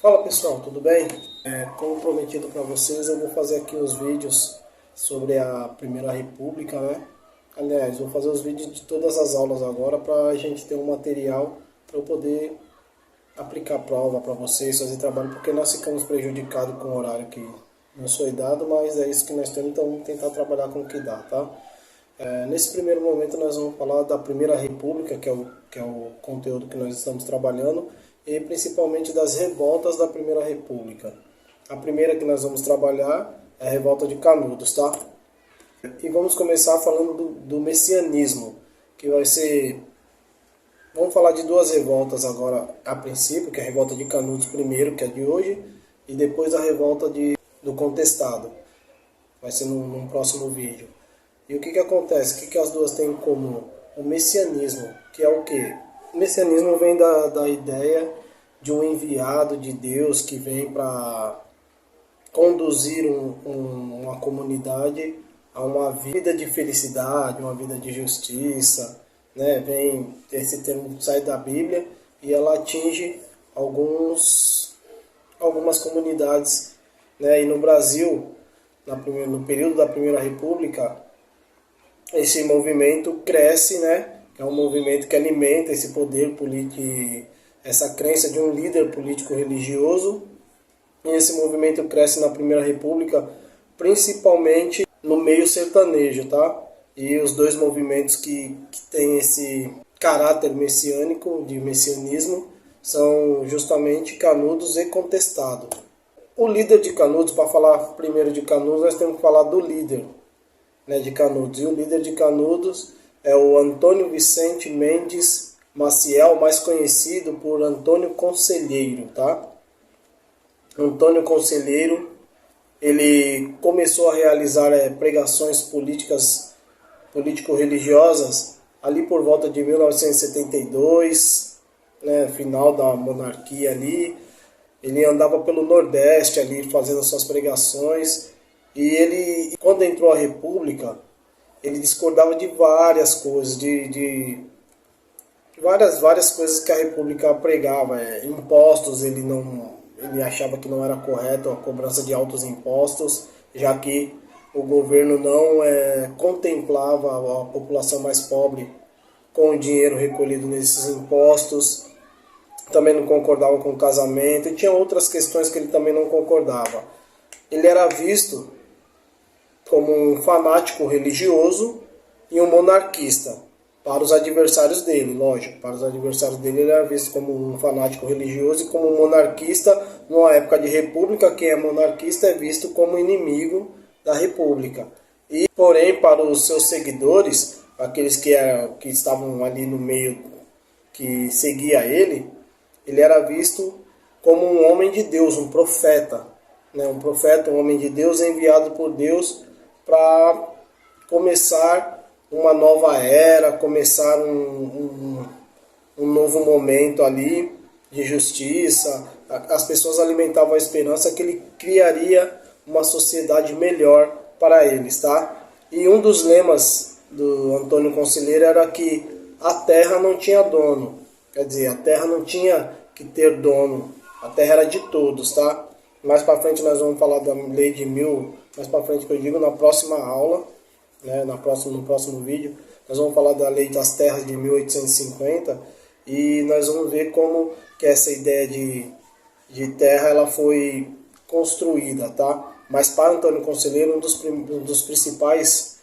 Fala pessoal, tudo bem? Como prometido para vocês, eu vou fazer aqui os vídeos sobre a Primeira República, né? Aliás, vou fazer os vídeos de todas as aulas agora para a gente ter um material para eu poder aplicar prova para vocês, fazer trabalho, porque nós ficamos prejudicados com o horário que nos foi dado, mas é isso que nós temos, então vamos tentar trabalhar com o que dá, tá? Nesse primeiro momento nós vamos falar da Primeira República, que é o conteúdo que nós estamos trabalhando, e principalmente das revoltas da Primeira República. A primeira que nós vamos trabalhar é a Revolta de Canudos, tá? E vamos começar falando do messianismo, que vai ser... Vamos falar de duas revoltas agora a princípio, que é a Revolta de Canudos primeiro, que é de hoje, e depois a Revolta do Contestado. Vai ser num próximo vídeo. E o que acontece? O que as duas têm em comum? O messianismo, que é o quê? O messianismo vem da ideia de um enviado de Deus que vem para conduzir uma comunidade a uma vida de felicidade, uma vida de justiça, né? Esse termo sai da Bíblia e ela atinge algumas comunidades, né? E no Brasil, no período da Primeira República, esse movimento cresce, né? É um movimento que alimenta esse poder político, essa crença de um líder político religioso. E esse movimento cresce na Primeira República, principalmente no meio sertanejo, tá? E os dois movimentos que têm esse caráter messiânico, de messianismo, são justamente Canudos e Contestado. O líder de Canudos, para falar primeiro de Canudos, nós temos que falar do líder, né, de Canudos. E o líder de Canudos é o Antônio Vicente Mendes Maciel, mais conhecido por Antônio Conselheiro, tá? Antônio Conselheiro, ele começou a realizar pregações político-religiosas ali por volta de 1972, né, final da monarquia ali. Ele andava pelo Nordeste ali fazendo suas pregações. E ele, quando entrou a República, ele discordava de várias coisas, de várias coisas que a República pregava. Impostos, ele achava que não era correto a cobrança de altos impostos, já que o governo não contemplava a população mais pobre com o dinheiro recolhido nesses impostos. Também não concordava com o casamento e tinha outras questões que ele também não concordava. Ele era visto como um fanático religioso e um monarquista. Para os adversários dele, lógico, para os adversários dele ele era visto como um fanático religioso e como um monarquista. Numa época de república, quem é monarquista é visto como inimigo da república. E, porém, para os seus seguidores, aqueles que estavam ali no meio, que seguia ele era visto como um homem de Deus, um profeta, né? Um profeta, um homem de Deus enviado por Deus para começar uma nova era, começar um novo momento ali de justiça. As pessoas alimentavam a esperança que ele criaria uma sociedade melhor para eles, tá? E um dos lemas do Antônio Conselheiro era que a terra não tinha dono, quer dizer, a terra não tinha que ter dono, a terra era de todos, tá? Mais para frente nós vamos falar da lei de mais para frente que eu digo, na próxima aula, né, no próximo vídeo, nós vamos falar da lei das terras de 1850 e nós vamos ver como que essa ideia de terra ela foi construída, tá? Mas para Antônio Conselheiro, um dos principais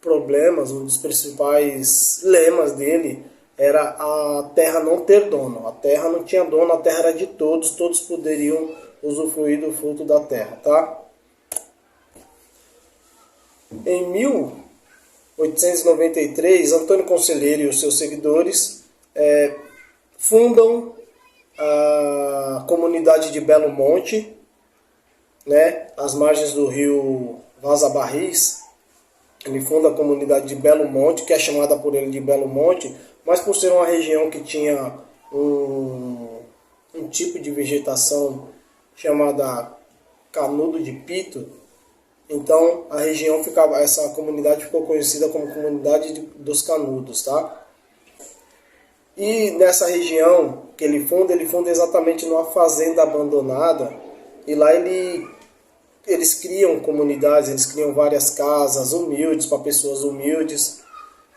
problemas, um dos principais lemas dele era a terra não ter dono. A terra não tinha dono, a terra era de todos, todos poderiam usufruir do fruto da terra, tá? Em 1893, Antônio Conselheiro e os seus seguidores fundam a comunidade de Belo Monte, né, às margens do rio Vaza Barris. Ele funda a comunidade de Belo Monte, que é chamada por ele de Belo Monte, mas por ser uma região que tinha um tipo de vegetação chamada canudo de pito, então essa comunidade ficou conhecida como Comunidade dos Canudos, tá? E nessa região que ele funda exatamente numa fazenda abandonada. E lá eles criam comunidades, eles criam várias casas humildes para pessoas humildes.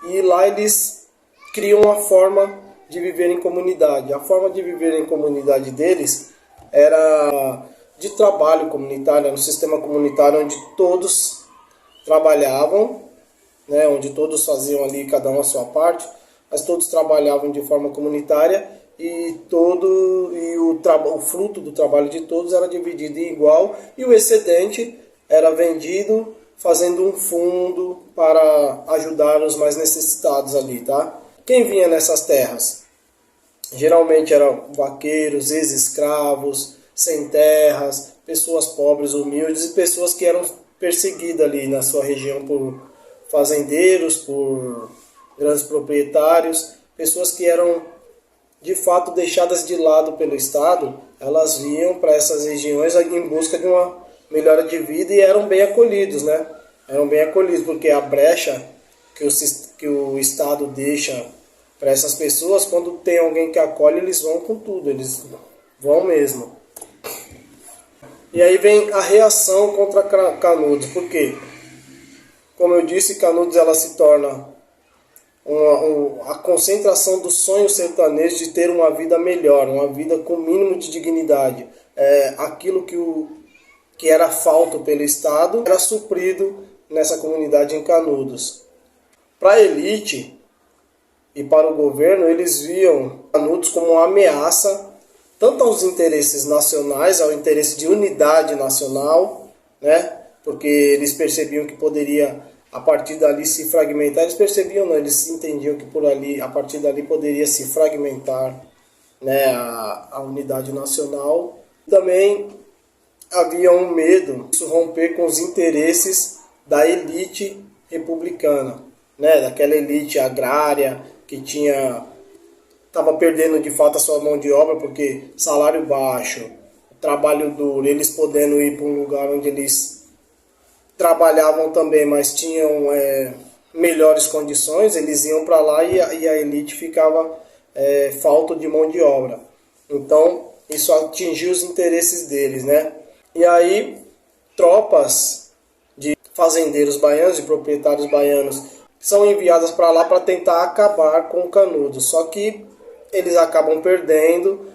E lá eles criam uma forma de viver em comunidade. A forma de viver em comunidade deles era de trabalho comunitário, era um sistema comunitário onde todos trabalhavam, né, onde todos faziam ali cada um a sua parte, mas todos trabalhavam de forma comunitária e o fruto do trabalho de todos era dividido em igual e o excedente era vendido fazendo um fundo para ajudar os mais necessitados ali, tá? Quem vinha nessas terras? Geralmente eram vaqueiros, ex-escravos, sem terras, pessoas pobres, humildes e pessoas que eram perseguidas ali na sua região por fazendeiros, por grandes proprietários, pessoas que eram de fato deixadas de lado pelo Estado. Elas vinham para essas regiões em busca de uma melhora de vida e eram bem acolhidos, né? Eram bem acolhidos porque a brecha que o Estado deixa para essas pessoas, quando tem alguém que acolhe, eles vão com tudo, eles vão mesmo. E aí vem a reação contra Canudos, porque, como eu disse, Canudos ela se torna a concentração do sonho sertanejo de ter uma vida melhor, uma vida com mínimo de dignidade. Aquilo que era falta pelo Estado era suprido nessa comunidade em Canudos. Para a elite e para o governo, eles viam Canudos como uma ameaça tanto aos interesses nacionais, ao interesse de unidade nacional, né? Porque eles percebiam que poderia, a partir dali, se fragmentar. Eles percebiam, não, eles entendiam que por ali, a partir dali poderia se fragmentar, né, a unidade nacional. Também havia um medo de romper com os interesses da elite republicana, né, daquela elite agrária que estava perdendo de fato a sua mão de obra, porque salário baixo, trabalho duro, eles podendo ir para um lugar onde eles trabalhavam também, mas tinham melhores condições, eles iam para lá e a elite ficava falta de mão de obra. Então, isso atingiu os interesses deles, né? E aí, tropas de fazendeiros baianos, de proprietários baianos, são enviadas para lá para tentar acabar com o Canudos. Só que eles acabam perdendo.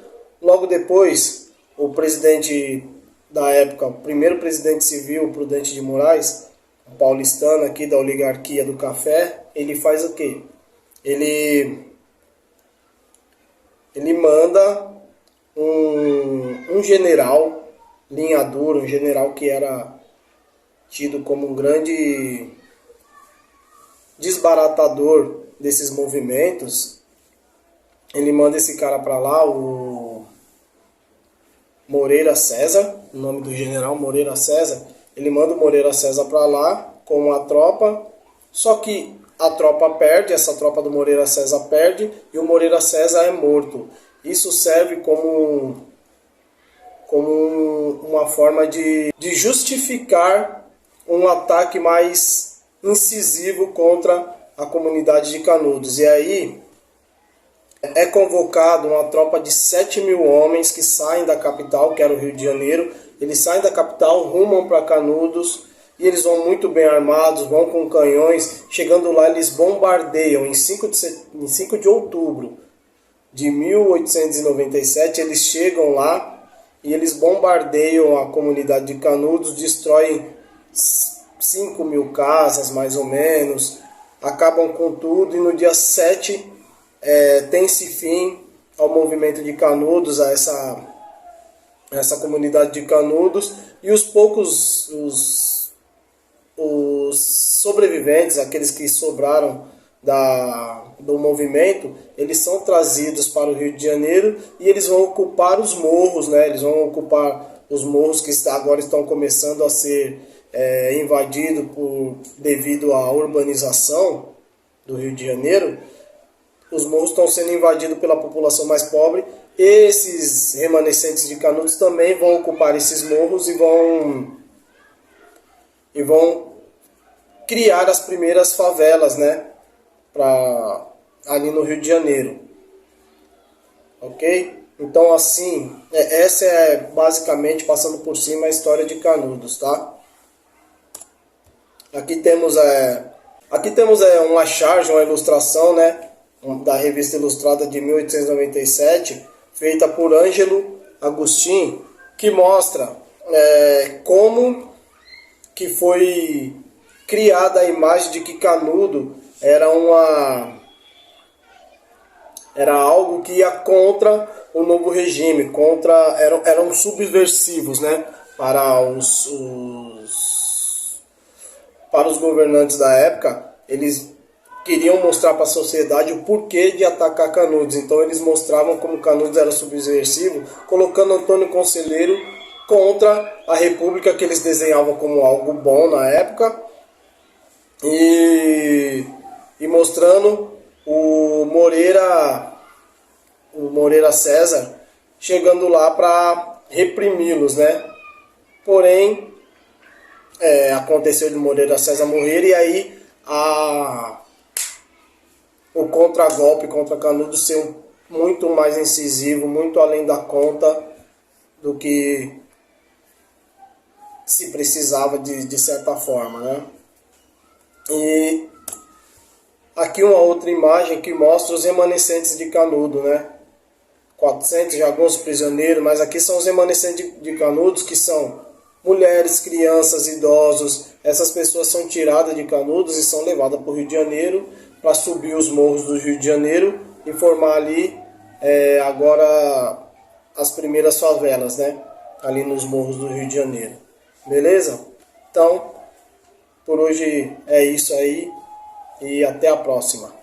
Logo depois, o presidente da época, o primeiro presidente civil, Prudente de Moraes, paulistano aqui da oligarquia do café, ele faz o quê? Ele manda um general linha dura, um general que era tido como um grande desbaratador desses movimentos. Ele manda esse cara para lá, o Moreira César, o nome do general Moreira César. Ele manda o Moreira César para lá com uma tropa, só que a tropa perde, essa tropa do Moreira César perde e o Moreira César é morto. Isso serve como uma forma de justificar um ataque mais incisivo contra a comunidade de Canudos. E aí é convocado uma tropa de 7.000 homens que saem da capital, que era o Rio de Janeiro. Eles saem da capital, rumam para Canudos e eles vão muito bem armados, vão com canhões. Chegando lá, eles bombardeiam em 5 de outubro de 1897. Eles chegam lá e eles bombardeiam a comunidade de Canudos, destroem 5.000 casas, mais ou menos, acabam com tudo, e no dia 7 tem-se fim ao movimento de Canudos, a essa comunidade de Canudos, e os poucos os sobreviventes, aqueles que sobraram do movimento, eles são trazidos para o Rio de Janeiro e eles vão ocupar os morros, né? Eles vão ocupar os morros que agora estão começando a ser invadidos devido à urbanização do Rio de Janeiro. Os morros estão sendo invadidos pela população mais pobre. Esses remanescentes de Canudos também vão ocupar esses morros e vão criar as primeiras favelas, né, ali no Rio de Janeiro. ok? Então assim, essa é basicamente, passando por cima, a história de Canudos, tá? Aqui temos uma charge, uma ilustração, né, da revista ilustrada de 1897, feita por Ângelo Agustin, que mostra como que foi criada a imagem de que Canudo era algo que ia contra o novo regime, eram subversivos, né, para os governantes da época. Eles queriam mostrar para a sociedade o porquê de atacar Canudos. Então eles mostravam como Canudos era subversivo, colocando Antônio Conselheiro contra a república que eles desenhavam como algo bom na época, e mostrando o Moreira César chegando lá para reprimi-los, né? Porém, aconteceu de Moreira César morrer, e aí o contragolpe contra Canudos ser muito mais incisivo, muito além da conta do que se precisava de certa forma, né? E aqui uma outra imagem que mostra os remanescentes de Canudo, né? 400 já alguns prisioneiros, mas aqui são os remanescentes de Canudos, que são mulheres, crianças, idosos. Essas pessoas são tiradas de Canudos e são levadas para o Rio de Janeiro para subir os morros do Rio de Janeiro e formar ali agora as primeiras favelas, né? Ali nos morros do Rio de Janeiro. Beleza? Então, por hoje é isso aí e até a próxima.